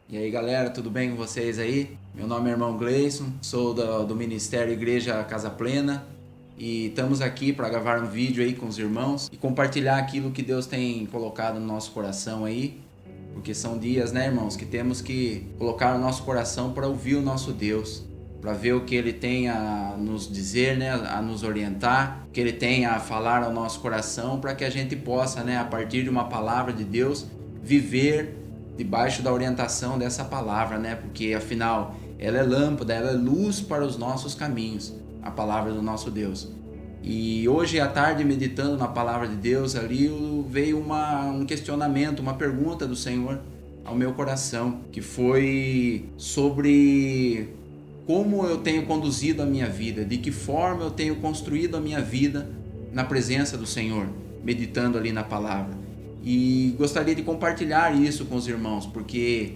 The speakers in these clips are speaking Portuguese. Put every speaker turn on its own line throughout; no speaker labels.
E aí galera, tudo bem com vocês aí? Meu nome é irmão Gleison, sou do Ministério Igreja Casa Plena e estamos aqui para gravar um vídeo aí com os irmãos e compartilhar aquilo que Deus tem colocado no nosso coração aí, porque são dias, né, irmãos, que temos que colocar o nosso coração para ouvir o nosso Deus, para ver o que Ele tem a nos dizer, né, a nos orientar, o que Ele tem a falar ao nosso coração, para que a gente possa, né, a partir de uma palavra de Deus, viver debaixo da orientação dessa palavra, né? Porque afinal ela é lâmpada, ela é luz para os nossos caminhos, a palavra do nosso Deus. E hoje à tarde, meditando na palavra de Deus, ali veio um questionamento, uma pergunta do Senhor ao meu coração, que foi sobre como eu tenho conduzido a minha vida, de que forma eu tenho construído a minha vida na presença do Senhor, meditando ali na palavra. E gostaria de compartilhar isso com os irmãos, porque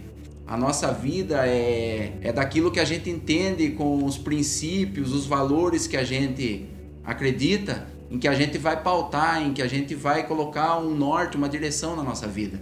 a nossa vida é daquilo que a gente entende com os princípios, os valores que a gente acredita, em que a gente vai pautar, em que a gente vai colocar um norte, uma direção na nossa vida.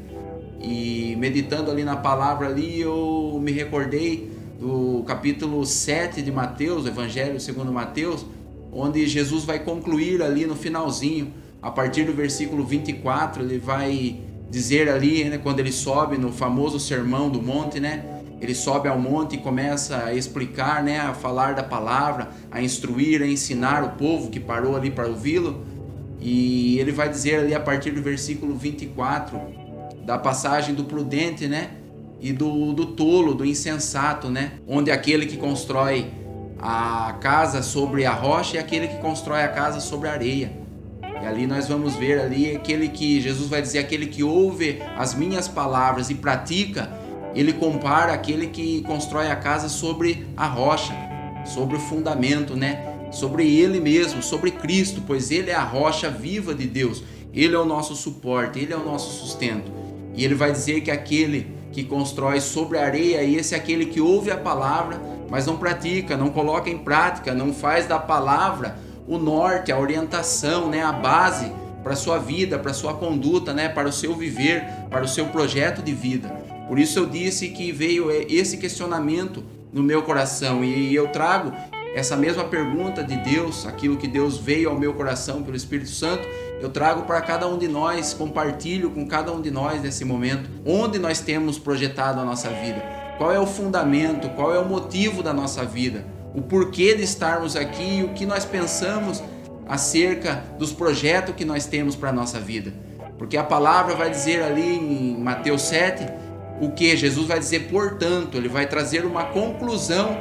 E meditando ali na palavra ali, eu me recordei do capítulo 7 de Mateus, Evangelho segundo Mateus, onde Jesus vai concluir ali no finalzinho, a partir do versículo 24, ele vai dizer ali, né, quando ele sobe no famoso sermão do monte, né? Ele sobe ao monte e começa a explicar, né, a falar da palavra, a instruir, a ensinar o povo que parou ali para ouvi-lo. E ele vai dizer ali a partir do versículo 24, da passagem do prudente, né, e do tolo, do insensato, né? Onde aquele que constrói a casa sobre a rocha e aquele que constrói a casa sobre a areia. E ali nós vamos ver ali aquele que Jesus vai dizer, aquele que ouve as minhas palavras e pratica, ele compara aquele que constrói a casa sobre a rocha, sobre o fundamento, né? Sobre ele mesmo, sobre Cristo, pois ele é a rocha viva de Deus. Ele é o nosso suporte, ele é o nosso sustento. E ele vai dizer que aquele que constrói sobre a areia, esse é aquele que ouve a palavra, mas não pratica, não coloca em prática, não faz da palavra o norte, a orientação, né, a base para a sua vida, para a sua conduta, né, para o seu viver, para o seu projeto de vida. Por isso eu disse que veio esse questionamento no meu coração e eu trago essa mesma pergunta de Deus, aquilo que Deus veio ao meu coração pelo Espírito Santo, eu trago para cada um de nós, compartilho com cada um de nós nesse momento, onde nós temos projetado a nossa vida, qual é o fundamento, qual é o motivo da nossa vida, o porquê de estarmos aqui e o que nós pensamos acerca dos projetos que nós temos para a nossa vida. Porque a palavra vai dizer ali em Mateus 7, o que? Jesus vai dizer, portanto, ele vai trazer uma conclusão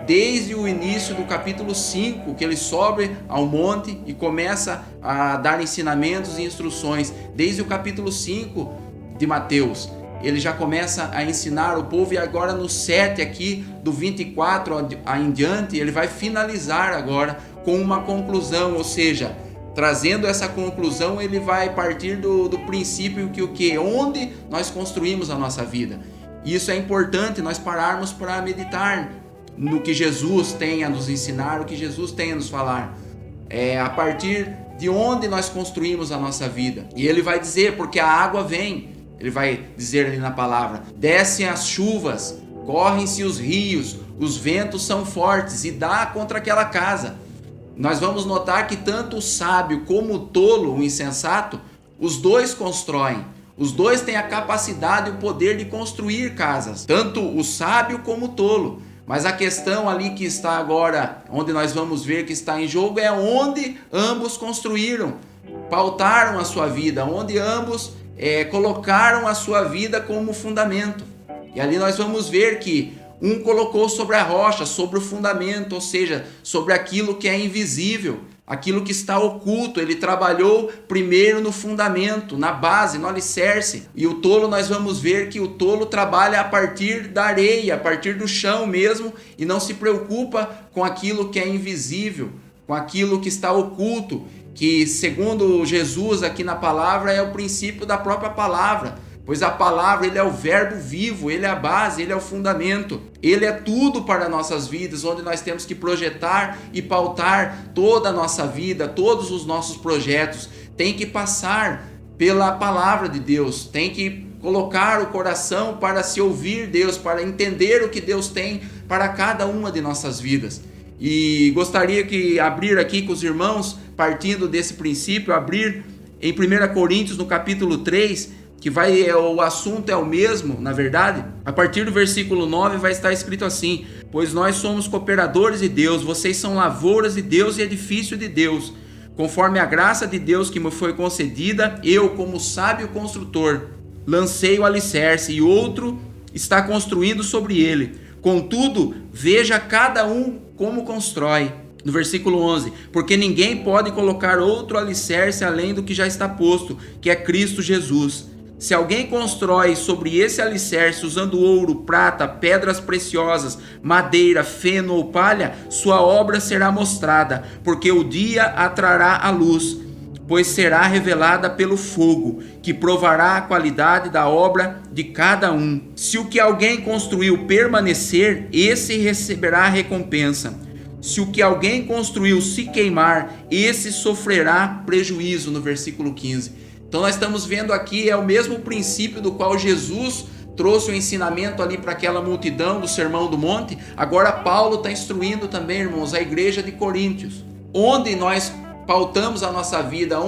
desde o início do capítulo 5, que ele sobe ao monte e começa a dar ensinamentos e instruções. Desde o capítulo 5 de Mateus, ele já começa a ensinar o povo, e agora no 7 aqui, do 24 em diante, ele vai finalizar agora com uma conclusão, ou seja, trazendo essa conclusão, ele vai partir do princípio que onde nós construímos a nossa vida. E isso é importante nós pararmos para meditar no que Jesus tem a nos ensinar, o que Jesus tem a nos falar. A partir de onde nós construímos a nossa vida. E ele vai dizer, porque a água vem, ele vai dizer ali na palavra, descem as chuvas, correm-se os rios, os ventos são fortes e dá contra aquela casa. Nós vamos notar que tanto o sábio como o tolo, o insensato, os dois constroem. Os dois têm a capacidade e o poder de construir casas, tanto o sábio como o tolo. Mas a questão ali que está agora, onde nós vamos ver que está em jogo, é onde ambos construíram, pautaram a sua vida, onde ambos colocaram a sua vida como fundamento. E ali nós vamos ver que um colocou sobre a rocha, sobre o fundamento, ou seja, sobre aquilo que é invisível, aquilo que está oculto. Ele trabalhou primeiro no fundamento, na base, no alicerce. E o tolo, nós vamos ver que o tolo trabalha a partir da areia, a partir do chão mesmo, e não se preocupa com aquilo que é invisível, com aquilo que está oculto, que segundo Jesus aqui na palavra é o princípio da própria palavra, pois a palavra, ele é o verbo vivo, ele é a base, ele é o fundamento, ele é tudo para nossas vidas, onde nós temos que projetar e pautar toda a nossa vida, todos os nossos projetos, tem que passar pela palavra de Deus, tem que colocar o coração para se ouvir Deus, para entender o que Deus tem para cada uma de nossas vidas. E gostaria que abrir aqui com os irmãos, partindo desse princípio, abrir em 1 Coríntios, no capítulo 3, que o assunto é o mesmo, na verdade. A partir do versículo 9 vai estar escrito assim: pois nós somos cooperadores de Deus, vocês são lavouras de Deus e edifício de Deus. Conforme a graça de Deus que me foi concedida, eu, como sábio construtor, lancei o alicerce e outro está construindo sobre ele. Contudo, veja cada um como constrói. No versículo 11, porque ninguém pode colocar outro alicerce além do que já está posto, que é Cristo Jesus. Se alguém constrói sobre esse alicerce usando ouro, prata, pedras preciosas, madeira, feno ou palha, sua obra será mostrada, porque o dia a trará à luz, pois será revelada pelo fogo, que provará a qualidade da obra de cada um. Se o que alguém construiu permanecer, esse receberá a recompensa. Se o que alguém construiu se queimar, esse sofrerá prejuízo, no versículo 15. Então nós estamos vendo aqui, é o mesmo princípio do qual Jesus trouxe o ensinamento ali para aquela multidão do Sermão do Monte. Agora Paulo está instruindo também, irmãos, a igreja de Coríntios. Onde nós pautamos a nossa vida,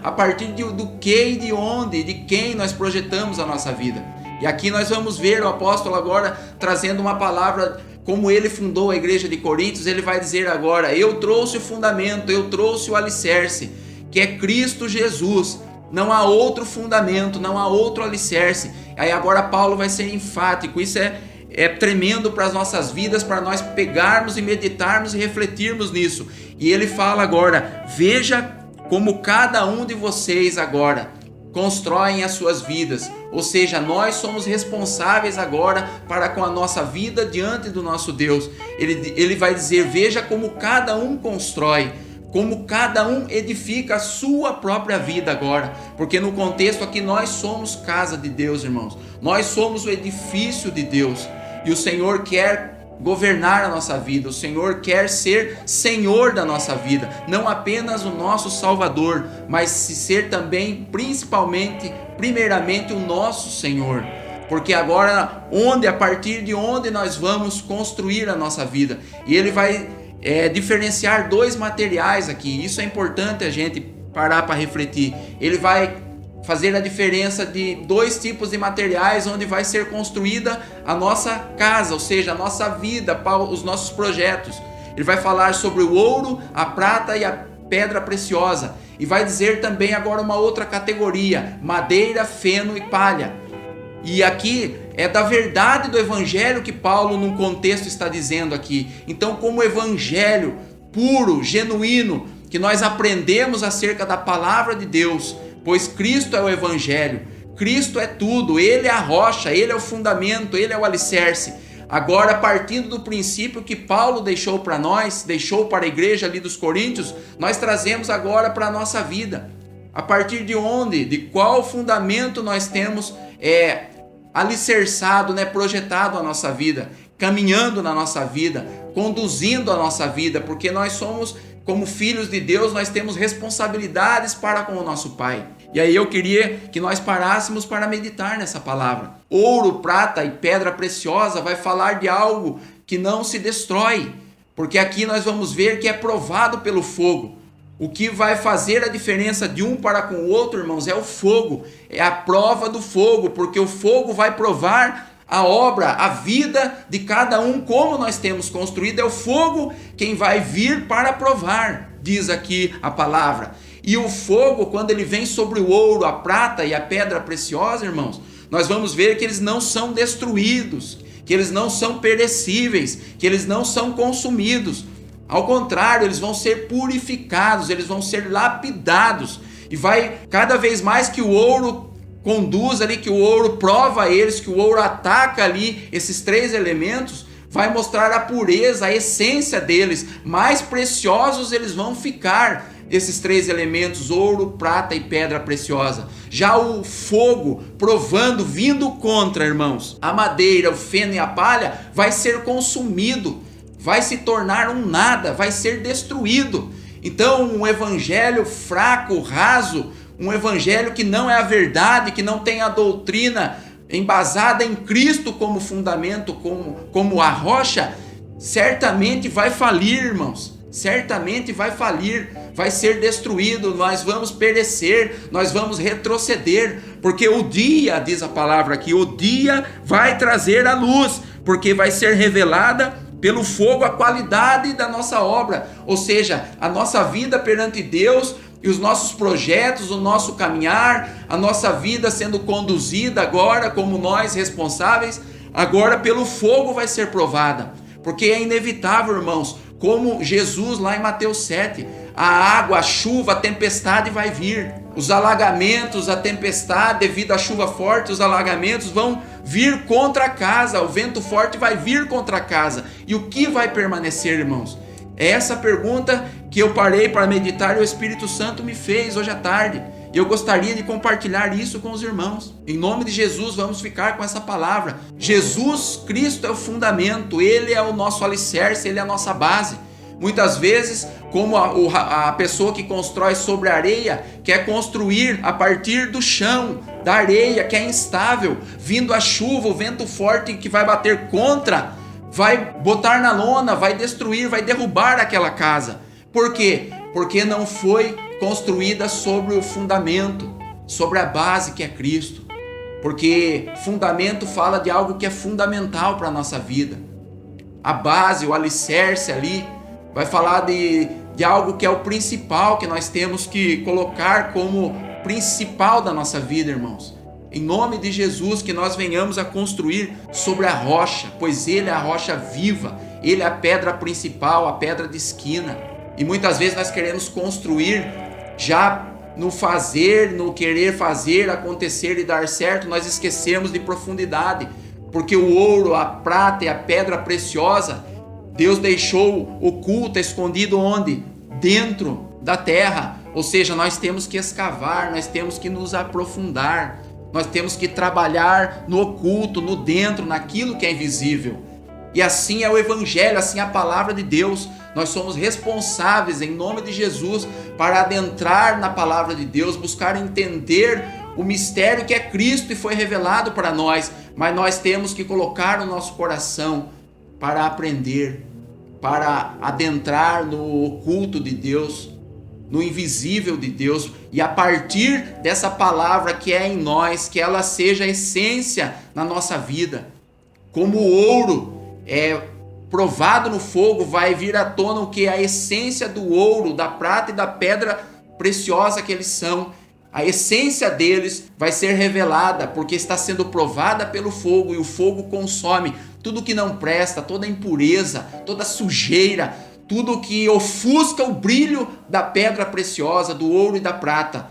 a partir do que e de onde, de quem nós projetamos a nossa vida. E aqui nós vamos ver o apóstolo agora trazendo uma palavra, como ele fundou a igreja de Coríntios. Ele vai dizer agora: eu trouxe o fundamento, eu trouxe o alicerce, que é Cristo Jesus. Não há outro fundamento, não há outro alicerce. Aí agora Paulo vai ser enfático. Isso é tremendo para as nossas vidas, para nós pegarmos e meditarmos e refletirmos nisso. E ele fala agora: veja como cada um de vocês agora constroem as suas vidas. Ou seja, nós somos responsáveis agora para com a nossa vida diante do nosso Deus. Ele vai dizer: veja como cada um constrói, como cada um edifica a sua própria vida agora. Porque no contexto aqui nós somos casa de Deus, irmãos. Nós somos o edifício de Deus. E o Senhor quer governar a nossa vida. O Senhor quer ser Senhor da nossa vida. Não apenas o nosso Salvador, mas ser também, primeiramente, o nosso Senhor. Porque agora, a partir de onde nós vamos construir a nossa vida. E ele vai diferenciar dois materiais aqui. Isso é importante a gente parar para refletir. Ele vai fazer a diferença de dois tipos de materiais onde vai ser construída a nossa casa, ou seja, a nossa vida, os nossos projetos. Ele vai falar sobre o ouro, a prata e a pedra preciosa. E vai dizer também agora uma outra categoria: madeira, feno e palha. E aqui é da verdade do evangelho que Paulo, num contexto, está dizendo aqui. Então, como o evangelho puro, genuíno, que nós aprendemos acerca da palavra de Deus, pois Cristo é o evangelho, Cristo é tudo, Ele é a rocha, Ele é o fundamento, Ele é o alicerce. Agora, partindo do princípio que Paulo deixou para nós, deixou para a igreja ali dos Coríntios, nós trazemos agora para a nossa vida. A partir de onde, de qual fundamento nós temos alicerçado, projetado a nossa vida, caminhando na nossa vida, conduzindo a nossa vida, porque nós somos, como filhos de Deus, nós temos responsabilidades para com o nosso Pai. E aí eu queria que nós parássemos para meditar nessa palavra. Ouro, prata e pedra preciosa vai falar de algo que não se destrói, porque aqui nós vamos ver que é provado pelo fogo. O que vai fazer a diferença de um para com o outro, irmãos, é o fogo, é a prova do fogo, porque o fogo vai provar a obra, a vida de cada um, como nós temos construído. É o fogo quem vai vir para provar, diz aqui a palavra. E o fogo, quando ele vem sobre o ouro, a prata e a pedra preciosa, irmãos, nós vamos ver que eles não são destruídos, que eles não são perecíveis, que eles não são consumidos. Ao contrário, eles vão ser purificados, eles vão ser lapidados. E vai cada vez mais que o ouro conduz ali, que o ouro prova eles, que o ouro ataca ali esses três elementos, vai mostrar a pureza, a essência deles. Mais preciosos eles vão ficar, esses três elementos: ouro, prata e pedra preciosa. Já o fogo, provando, vindo contra, irmãos, a madeira, o feno e a palha, vai ser consumido, vai se tornar um nada, vai ser destruído. Então, um evangelho fraco, raso, um evangelho que não é a verdade, que não tem a doutrina embasada em Cristo como fundamento, como a rocha, certamente vai falir, irmãos. Certamente vai falir, vai ser destruído, nós vamos perecer, nós vamos retroceder, porque o dia, diz a palavra aqui, o dia vai trazer a luz, porque vai ser revelada pelo fogo a qualidade da nossa obra, ou seja, a nossa vida perante Deus e os nossos projetos, o nosso caminhar, a nossa vida sendo conduzida agora como nós responsáveis, agora pelo fogo vai ser provada, porque é inevitável, irmãos, como Jesus lá em Mateus 7, a água, a chuva, a tempestade vai vir, os alagamentos, a tempestade, devido à chuva forte, os alagamentos vão vir contra a casa, o vento forte vai vir contra a casa, e o que vai permanecer, irmãos? É essa pergunta que eu parei para meditar e o Espírito Santo me fez hoje à tarde. E eu gostaria de compartilhar isso com os irmãos. Em nome de Jesus, vamos ficar com essa palavra. Jesus Cristo é o fundamento, Ele é o nosso alicerce, Ele é a nossa base. Muitas vezes, como a pessoa que constrói sobre a areia, quer construir a partir do chão, da areia, que é instável, vindo a chuva, o vento forte que vai bater contra, vai botar na lona, vai destruir, vai derrubar aquela casa. Por quê? Porque não foi construída sobre o fundamento, sobre a base que é Cristo. Porque fundamento fala de algo que é fundamental para a nossa vida. A base, o alicerce ali, vai falar de algo que é o principal, que nós temos que colocar como principal da nossa vida, irmãos. Em nome de Jesus, que nós venhamos a construir sobre a rocha, pois Ele é a rocha viva, Ele é a pedra principal, a pedra de esquina. E muitas vezes nós queremos construir já no fazer, no querer fazer acontecer e dar certo, nós esquecemos de profundidade, porque o ouro, a prata e a pedra preciosa, Deus deixou oculta, escondido onde? Dentro da terra. Ou seja, nós temos que escavar, nós temos que nos aprofundar, nós temos que trabalhar no oculto, no dentro, naquilo que é invisível. E assim é o Evangelho, assim é a palavra de Deus. Nós somos responsáveis, em nome de Jesus, para adentrar na palavra de Deus, buscar entender o mistério que é Cristo e foi revelado para nós. Mas nós temos que colocar o nosso coração para aprender, para adentrar no oculto de Deus, no invisível de Deus, e a partir dessa palavra que é em nós, que ela seja a essência na nossa vida. Como o ouro é provado no fogo, vai vir à tona o que é a essência do ouro, da prata e da pedra preciosa que eles são. A essência deles vai ser revelada, porque está sendo provada pelo fogo, e o fogo consome tudo que não presta, toda impureza, toda sujeira, tudo que ofusca o brilho da pedra preciosa, do ouro e da prata,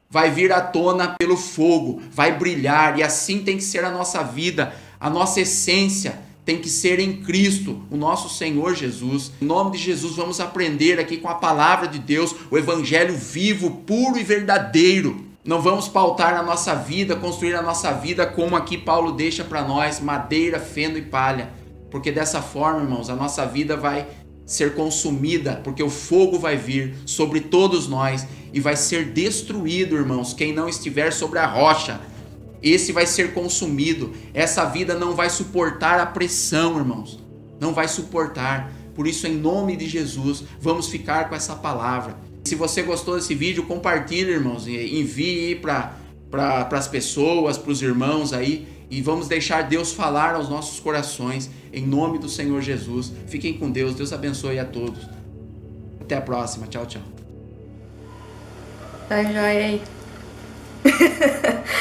vai vir à tona pelo fogo, vai brilhar, e assim tem que ser a nossa vida, a nossa essência tem que ser em Cristo, o nosso Senhor Jesus. Em nome de Jesus, vamos aprender aqui com a palavra de Deus, o Evangelho vivo, puro e verdadeiro. Não vamos pautar a nossa vida, construir a nossa vida como aqui Paulo deixa para nós, madeira, feno e palha. Porque dessa forma, irmãos, a nossa vida vai ser consumida, porque o fogo vai vir sobre todos nós e vai ser destruído, irmãos, quem não estiver sobre a rocha. Esse vai ser consumido. Essa vida não vai suportar a pressão, irmãos. Não vai suportar. Por isso, em nome de Jesus, vamos ficar com essa palavra. Se você gostou desse vídeo, compartilhe, irmãos. Envie para as pessoas, para os irmãos aí. E vamos deixar Deus falar aos nossos corações. Em nome do Senhor Jesus. Fiquem com Deus. Deus abençoe a todos. Até a próxima. Tchau, tchau.
Tá joia aí.